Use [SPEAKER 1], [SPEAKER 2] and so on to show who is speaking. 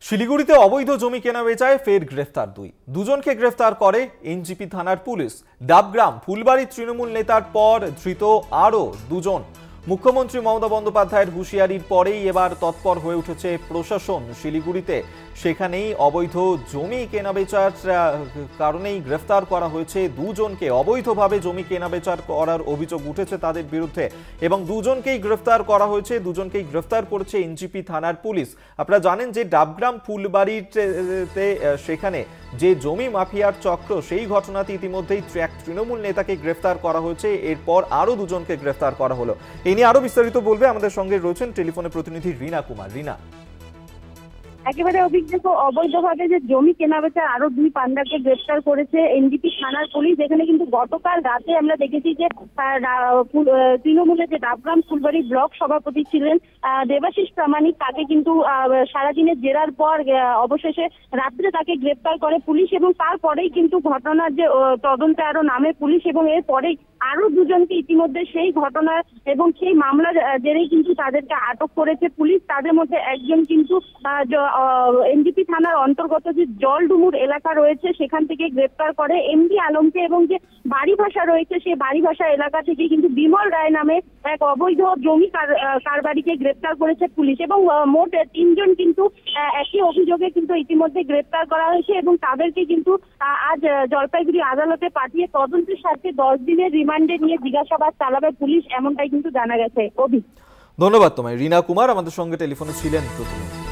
[SPEAKER 1] শিলিগুড়িতে অবৈধ জমি কেনাবেচায় ফের গ্রেফতার দুজনকে গ্রেফতার করে এনজিপি থানার পুলিশ। ডাবগ্রাম ফুলবাড়ি তৃণমূল নেতার পর ধৃত আরও দুজন। মুখ্যমন্ত্রী মমতা বন্দ্যোপাধ্যায়ের হুঁশিয়ারির পরেই এবার তৎপর হয়ে উঠেছে প্রশাসন শিলিগুড়িতে। সেখানেই অবৈধ জমি কেনাবেচার কারণেই গ্রেফতার করা হয়েছে দুজনকে। অবৈধভাবে জমি কেনাবেচার করার অভিযোগ উঠেছে তাদের বিরুদ্ধে এবং দুজনকেই গ্রেফতার করা হয়েছে। দুজনকেই গ্রেফতার করেছে এনজিপি থানার পুলিশ। আপনারা জানেন যে ডাবগ্রাম ফুলবাড়িতে সেখানে যে জমি মাফিয়ার চক্র, সেই ঘটনাতে ইতিমধ্যেই এক তৃণমূল নেতাকে গ্রেফতার করা হয়েছে। এরপর আরও দুজনকে গ্রেফতার করা হলো। এই নিয়ে আরো বিস্তারিত বলবে আমাদের সঙ্গে রয়েছেন টেলিফোনে প্রতিনিধি রীনা কুমার। রীনা,
[SPEAKER 2] একেবারে অভিযোগ অবৈধভাবে যে জমি কেনাবেচা আরো দুই পান্ডাকে গ্রেফতার করেছে এনজিপি থানার পুলিশ। এখানে কিন্তু গতকাল রাতে আমরা দেখেছি যে তৃণমূলের যে ডাবগ্রাম ফুলবাড়ি ব্লক সভাপতি ছিলেন দেবাশিস প্রামাণিক, তাকে কিন্তু সারাদিনের জেরার পর অবশেষে রাত্রে তাকে গ্রেফতার করে পুলিশ এবং তারপরেই কিন্তু ঘটনার যে তদন্তে আরো নামে পুলিশ এবং এরপরেই আরো দুজনকে ইতিমধ্যে সেই ঘটনার এবং সেই মামলার জেরেই কিন্তু তাদেরকে আটক করেছে পুলিশ। তাদের মধ্যে একজন কিন্তু এনজিপি থানার অন্তর্গত যে জলডুমুর এলাকা রয়েছে সেখান থেকে গ্রেফতার করে এমডি আলমকে, এবং যে বাড়ি ভাষা রয়েছে সেই বাড়ি ভাষা এলাকা থেকে কিন্তু বিমল রায় নামে এক অবৈধ জমি কারবারিকে গ্রেফতার করেছে পুলিশ। এবং মোট তিনজন কিন্তু একই অভিযোগে কিন্তু ইতিমধ্যে গ্রেফতার করা হয়েছে এবং তাদেরকে কিন্তু আজ জলপাইগুড়ি আদালতে পাঠিয়ে তদন্তের স্বার্থে 10 দিনের রিমান্ডে নিয়ে জিজ্ঞাসাবাদ চালাবে পুলিশ, এমনটাই কিন্তু জানা গেছে।
[SPEAKER 1] ধন্যবাদ তোমায় রীনা কুমার, আমাদের সঙ্গে টেলিফোনে ছিলেন প্রতিনিধি।